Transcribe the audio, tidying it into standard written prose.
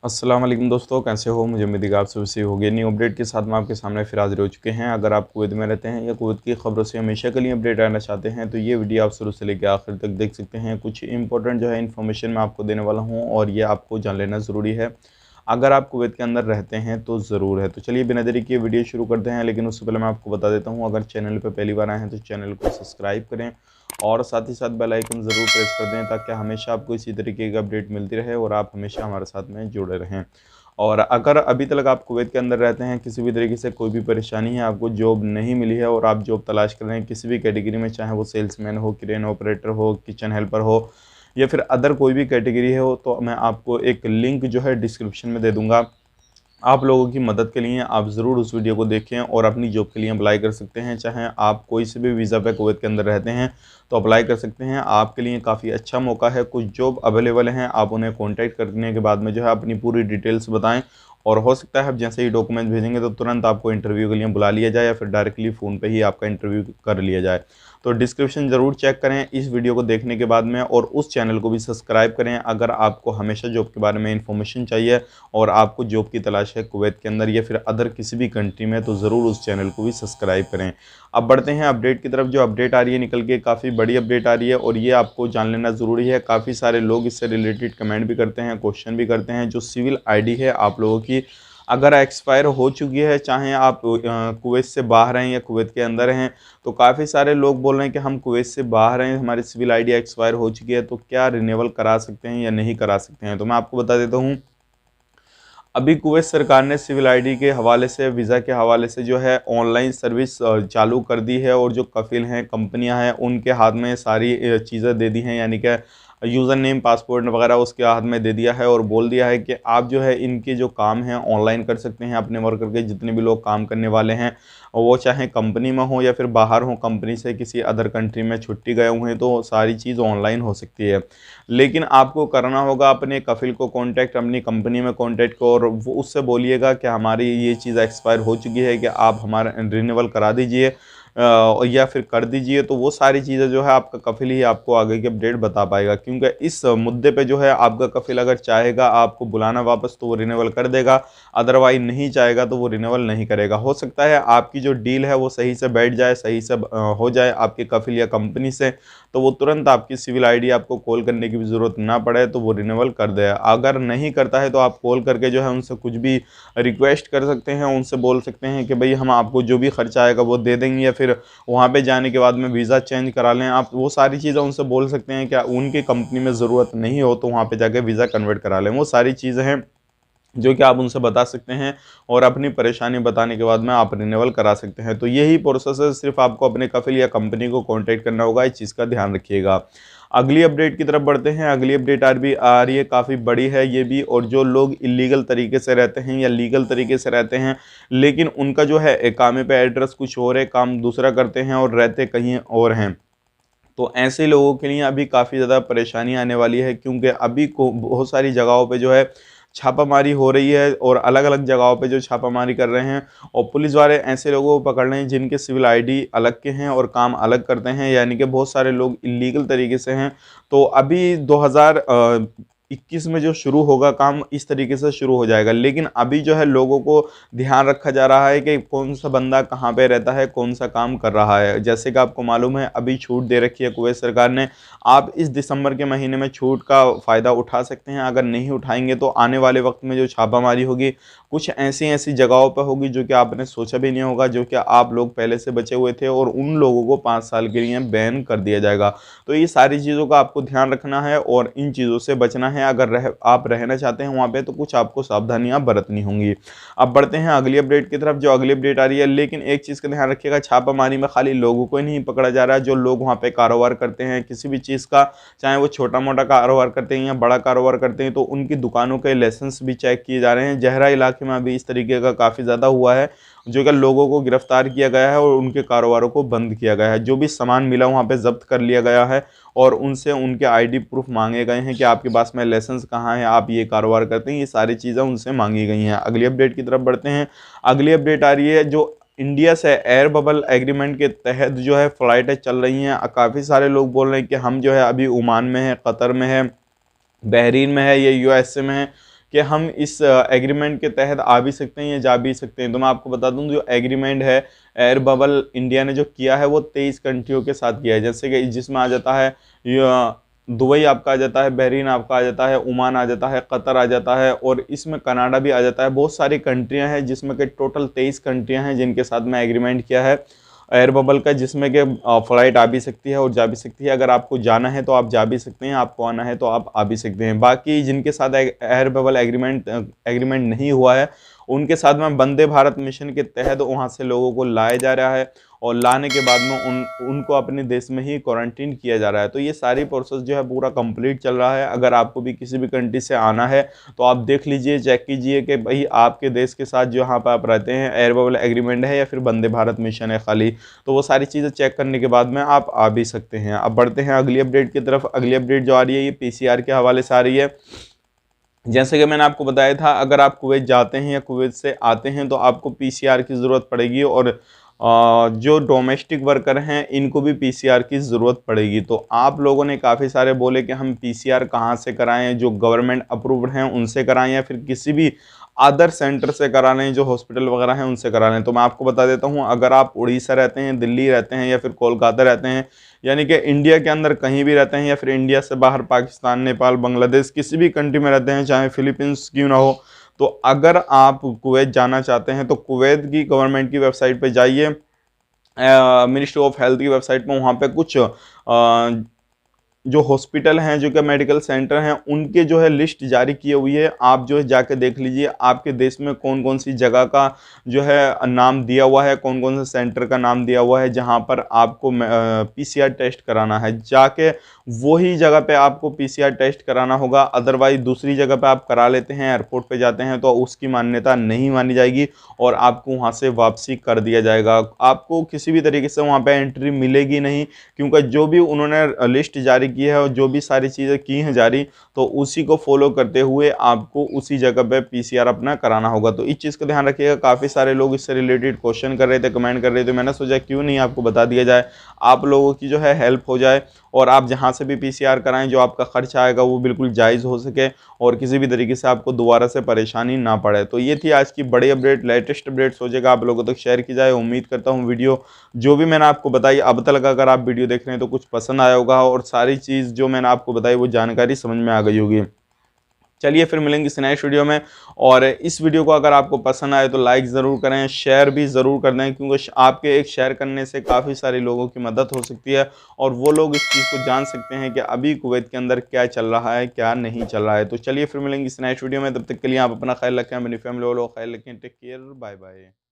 अस्सलाम वालेकुम दोस्तों, कैसे हो? मुझे उम्मीद है कि आप सभी सही होंगे। न्यू अपडेट के साथ में आपके सामने फिर हाजिर हो चुके हैं। अगर आप कुवैत में रहते हैं या कुवैत की खबरों से हमेशा के लिए अपडेट रहना चाहते हैं तो ये वीडियो आप शुरू से लेकर आखिर तक देख सकते हैं। कुछ इंपॉर्टेंट जो है इन्फॉर्मेशन मैं आपको देने वाला हूँ और ये आपको जान लेना ज़रूरी है। अगर आप कुवैत के अंदर रहते हैं तो ज़रूर है। तो चलिए बिना देरी किए वीडियो शुरू करते हैं, लेकिन उससे पहले मैं आपको बता देता हूँ, अगर चैनल पर पहली बार आए हैं तो चैनल को सब्सक्राइब करें और साथ ही साथ बेल आइकन ज़रूर प्रेस कर दें, ताकि हमेशा आपको इसी तरीके की अपडेट मिलती रहे और आप हमेशा हमारे साथ में जुड़े रहें। और अगर अभी तक आप कुवैत के अंदर रहते हैं, किसी भी तरीके से कोई भी परेशानी है, आपको जॉब नहीं मिली है और आप जॉब तलाश कर रहे हैं किसी भी कैटेगरी में, चाहे वो सेल्समैन हो, क्रेन ऑपरेटर हो, किचन हेल्पर हो या फिर अदर कोई भी कैटेगरी हो, तो मैं आपको एक लिंक जो है डिस्क्रिप्शन में दे दूँगा। आप लोगों की मदद के लिए आप ज़रूर उस वीडियो को देखें और अपनी जॉब के लिए अप्लाई कर सकते हैं। चाहे आप कोई से भी वीज़ा पे कुवैत के अंदर रहते हैं तो अप्लाई कर सकते हैं। आपके लिए काफ़ी अच्छा मौका है। कुछ जॉब अवेलेबल हैं, आप उन्हें कॉन्टैक्ट करने के बाद में जो है अपनी पूरी डिटेल्स बताएं और हो सकता है आप जैसे ही डॉक्यूमेंट भेजेंगे तो तुरंत आपको इंटरव्यू के लिए बुला लिया जाए या फिर डायरेक्टली फ़ोन पे ही आपका इंटरव्यू कर लिया जाए। तो डिस्क्रिप्शन ज़रूर चेक करें इस वीडियो को देखने के बाद में, और उस चैनल को भी सब्सक्राइब करें अगर आपको हमेशा जॉब के बारे में इन्फॉर्मेशन चाहिए और आपको जॉब की तलाश है कुवैत के अंदर या फिर अदर किसी भी कंट्री में, तो ज़रूर उस चैनल को भी सब्सक्राइब करें। अब बढ़ते हैं अपडेट की तरफ। जो अपडेट आ रही है निकल के, काफ़ी बड़ी अपडेट आ रही है और ये आपको जान लेना ज़रूरी है। काफ़ी सारे लोग इससे रिलेटेड कमेंट भी करते हैं, क्वेश्चन भी करते हैं। जो सिविल आईडी है आप लोगों की, अगर एक्सपायर हो चुकी है, चाहे आप कुवैत से बाहर हैं या कुवैत के अंदर हैं, तो काफ़ी सारे लोग बोल रहे हैं कि हम कुवैत से बाहर हैं, हमारी सिविल आईडी एक्सपायर हो चुकी है, तो क्या रिन्यूअल करा सकते हैं या नहीं करा सकते हैं। तो मैं आपको बता देता हूँ, अभी कुवैत सरकार ने सिविल आईडी के हवाले से, वीज़ा के हवाले से जो है ऑनलाइन सर्विस चालू कर दी है और जो कफ़िल हैं, कंपनियां हैं, उनके हाथ में सारी चीज़ें दे दी हैं, यानी कि यूज़र नेम, पासपोर्ट वगैरह उसके हाथ में दे दिया है और बोल दिया है कि आप जो है इनके जो काम हैं ऑनलाइन कर सकते हैं। अपने वर्कर के जितने भी लोग काम करने वाले हैं, वो चाहे कंपनी में हो या फिर बाहर हो, कंपनी से किसी अदर कंट्री में छुट्टी गए हुए हैं, तो सारी चीज़ ऑनलाइन हो सकती है। लेकिन आपको करना होगा अपने कफ़िल को कांटेक्ट, अपनी कंपनी में कांटेक्ट को, और वो उससे बोलिएगा कि हमारी ये चीज़ एक्सपायर हो चुकी है, कि आप हमारा रिन्यूअल करा दीजिए या फिर कर दीजिए। तो वो सारी चीज़ें जो है आपका कफ़िल ही आपको आगे की अपडेट बता पाएगा, क्योंकि इस मुद्दे पे जो है आपका कफ़िल अगर चाहेगा आपको बुलाना वापस तो वो रिन्यूअल कर देगा, अदरवाइज नहीं चाहेगा तो वो रिन्यूअल नहीं करेगा। हो सकता है आपकी जो डील है वो सही से बैठ जाए, सही से हो जाए आपके कफ़िल या कंपनी से, तो वो तुरंत आपकी सिविल आईडी आपको कॉल करने की भी ज़रूरत ना पड़े, तो वो रिन्यूअल कर दे। अगर नहीं करता है तो आप कॉल करके जो है उनसे कुछ भी रिक्वेस्ट कर सकते हैं, उनसे बोल सकते हैं कि भाई हम आपको जो भी खर्चा आएगा वो दे देंगे, या फिर वहाँ पे जाने के बाद में वीज़ा चेंज करा लें। आप वो सारी चीज़ें उनसे बोल सकते हैं। क्या उनकी कंपनी में ज़रूरत नहीं हो तो वहाँ पे जाके वीज़ा कन्वर्ट करा लें। वो सारी चीज़ें हैं जो कि आप उनसे बता सकते हैं और अपनी परेशानी बताने के बाद में आप रिन्यूअल करा सकते हैं। तो यही प्रोसेस है, सिर्फ आपको अपने कफ़िल या कंपनी को कांटेक्ट करना होगा। इस चीज़ का ध्यान रखिएगा। अगली अपडेट की तरफ बढ़ते हैं। अगली अपडेट आ रही है, काफ़ी बड़ी है ये भी, और जो लोग इलीगल तरीके से रहते हैं या लीगल तरीके से रहते हैं, लेकिन उनका जो है इकामे पे एड्रेस कुछ और है, काम दूसरा करते हैं और रहते कहीं और हैं, तो ऐसे लोगों के लिए अभी काफ़ी ज़्यादा परेशानी आने वाली है, क्योंकि अभी को बहुत सारी जगहों पे जो है छापामारी हो रही है और अलग-अलग जगहों पे जो छापामारी कर रहे हैं, और पुलिस वाले ऐसे लोगों को पकड़ रहे हैं जिनके सिविल आईडी अलग के हैं और काम अलग करते हैं, यानी कि बहुत सारे लोग इल्लीगल तरीके से हैं। तो अभी 2021 में जो शुरू होगा काम, इस तरीके से शुरू हो जाएगा, लेकिन अभी जो है लोगों को ध्यान रखा जा रहा है कि कौन सा बंदा कहाँ पे रहता है, कौन सा काम कर रहा है। जैसे कि आपको मालूम है अभी छूट दे रखी है कुवैत सरकार ने, आप इस दिसंबर के महीने में छूट का फ़ायदा उठा सकते हैं। अगर नहीं उठाएंगे तो आने वाले वक्त में जो छापामारी होगी, कुछ ऐसी ऐसी जगहों पर होगी जो कि आपने सोचा भी नहीं होगा, जो कि आप लोग पहले से बचे हुए थे, और उन लोगों को 5 साल के लिए बैन कर दिया जाएगा। तो ये सारी चीज़ों का आपको ध्यान रखना है और इन चीज़ों से बचना है। अगर आप रहना चाहते हैं वहाँ पे तो कुछ आपको सावधानियाँ बरतनी होंगी। अब बढ़ते हैं अगली अपडेट की तरफ। जो अगली अपडेट आ रही है, लेकिन एक चीज़ का ध्यान रखिएगा, छापामारी में खाली लोगों को ही नहीं पकड़ा जा रहा है। जो लोग वहाँ पे कारोबार करते हैं किसी भी चीज़ का, चाहे वो छोटा मोटा कारोबार करते हैं या बड़ा कारोबार करते हैं, तो उनकी दुकानों के लाइसेंस भी चेक किए जा रहे हैं। जहरा इलाके में अभी इस तरीके का काफ़ी ज़्यादा हुआ है, जो कि लोगों को गिरफ्तार किया गया है और उनके कारोबारों को बंद किया गया है। जो भी सामान मिला वहाँ पे जब्त कर लिया गया है और उनसे उनके आईडी प्रूफ मांगे गए हैं कि आपके पास में लाइसेंस कहाँ है, आप ये कारोबार करते हैं, ये सारी चीज़ें उनसे मांगी गई हैं। अगली अपडेट की तरफ बढ़ते हैं। अगली अपडेट आ रही है, जो इंडिया से एयर बबल एग्रीमेंट के तहत जो है फ़्लाइटें चल रही हैं। काफ़ी सारे लोग बोल रहे हैं कि हम जो है अभी ओमान में है, कतर में है, बहरीन में है या यूएसए में है, कि कि हम इस एग्रीमेंट के तहत आ भी सकते हैं या जा भी सकते हैं। तो मैं आपको बता दूं जो एग्रीमेंट है एयर बबल इंडिया ने जो किया है वो 23 कंट्रियों के साथ किया है, जैसे कि जिसमें आ जाता है दुबई आपका आ जाता है, बहरीन आपका आ जाता है, ओमान आ जाता है, कतर आ जाता है और इसमें कनाडा भी आ जाता है। बहुत सारी कंट्रियां हैं जिसमें कि टोटल 23 कंट्रियां हैं जिनके साथ में एग्रीमेंट किया है एयर बबल का, जिसमें कि फ़्लाइट आ भी सकती है और जा भी सकती है। अगर आपको जाना है तो आप जा भी सकते हैं, आपको आना है तो आप आ भी सकते हैं। बाकी जिनके साथ एयर बबल एग्रीमेंट नहीं हुआ है उनके साथ में वंदे भारत मिशन के तहत वहाँ से लोगों को लाया जा रहा है और लाने के बाद में उनको अपने देश में ही क्वारंटीन किया जा रहा है। तो ये सारी प्रोसेस जो है पूरा कंप्लीट चल रहा है। अगर आपको भी किसी भी कंट्री से आना है तो आप देख लीजिए, चेक कीजिए कि भाई आपके देश के साथ जो यहाँ पर आप रहते हैं एयर बबल एग्रीमेंट है या फिर वंदे भारत मिशन है खाली। तो वो सारी चीज़ें चेक करने के बाद में आप आ भी सकते हैं। अब बढ़ते हैं अगली अपडेट की तरफ। अगली अपडेट जो आ रही है ये पीसीआर के हवाले से आ रही है। जैसे कि मैंने आपको बताया था, अगर आप कुवैत जाते हैं या कुवैत से आते हैं तो आपको पीसीआर की ज़रूरत पड़ेगी और जो डोमेस्टिक वर्कर हैं इनको भी पीसीआर की ज़रूरत पड़ेगी। तो आप लोगों ने काफ़ी सारे बोले कि हम पीसीआर कहाँ से कराएं, जो गवर्नमेंट अप्रूव्ड हैं उनसे कराएं या फिर किसी भी अदर सेंटर से करा लें, जो हॉस्पिटल वगैरह हैं उनसे करा लें। तो मैं आपको बता देता हूँ, अगर आप उड़ीसा रहते हैं, दिल्ली रहते हैं या फिर कोलकाता रहते हैं, यानी कि इंडिया के अंदर कहीं भी रहते हैं या फिर इंडिया से बाहर पाकिस्तान, नेपाल, बांग्लादेश किसी भी कंट्री में रहते हैं, चाहे फिलीपींस क्यों ना हो, तो अगर आप कुवैत जाना चाहते हैं तो कुवैत की गवर्नमेंट की वेबसाइट पे जाइए, मिनिस्ट्री ऑफ हेल्थ की वेबसाइट पर, वहाँ पे कुछ जो हॉस्पिटल हैं, जो कि मेडिकल सेंटर हैं, उनके जो है लिस्ट जारी की हुई है। आप जो है जाके देख लीजिए आपके देश में कौन कौन सी जगह का जो है नाम दिया हुआ है, कौन कौन से सेंटर का नाम दिया हुआ है जहां पर आपको पीसीआर टेस्ट कराना है। जाके वही जगह पे आपको पीसीआर टेस्ट कराना होगा। अदरवाइज दूसरी जगह पे आप करा लेते हैं, एयरपोर्ट पे जाते हैं, तो उसकी मान्यता नहीं मानी जाएगी और आपको वहाँ से वापसी कर दिया जाएगा। आपको किसी भी तरीके से वहाँ पे एंट्री मिलेगी नहीं, क्योंकि जो भी उन्होंने लिस्ट जारी की है और जो भी सारी चीज़ें की हैं जारी, तो उसी को फॉलो करते हुए आपको उसी जगह पे पीसीआर अपना कराना होगा। तो इस चीज़ का ध्यान रखिएगा। काफ़ी सारे लोग इससे रिलेटेड क्वेश्चन कर रहे थे, कमेंट कर रहे थे, मैंने सोचा क्यों नहीं आपको बता दिया जाए, आप लोगों की जो है हेल्प हो जाए और आप जहां से भी पीसीआर कराएं जो आपका खर्च आएगा वो बिल्कुल जायज़ हो सके और किसी भी तरीके से आपको दोबारा से परेशानी ना पड़े। तो ये थी आज की बड़ी अपडेट, लेटेस्ट अपडेट सोचेगा आप लोगों तक शेयर की जाए। उम्मीद करता हूँ वीडियो जो भी मैंने आपको बताई अब तक, अगर आप वीडियो देख रहे हैं तो कुछ पसंद आया होगा और सारी चीज़ जो मैंने आपको बताई वो जानकारी समझ में आ गई होगी। चलिए फिर मिलेंगे इस नेक्स्ट वीडियो में। और इस वीडियो को अगर आपको पसंद आए तो लाइक ज़रूर करें, शेयर भी ज़रूर कर दें, क्योंकि आपके एक शेयर करने से काफ़ी सारे लोगों की मदद हो सकती है और वो लोग इस चीज़ को जान सकते हैं कि अभी कुवैत के अंदर क्या चल रहा है, क्या नहीं चल रहा है। तो चलिए फिर मिलेंगे इस नेक्स्ट वीडियो में, तब तक के लिए आप अपना ख्याल रखें, अपनी फैमिली वालों का ख्याल रखें। Take care, bye bye.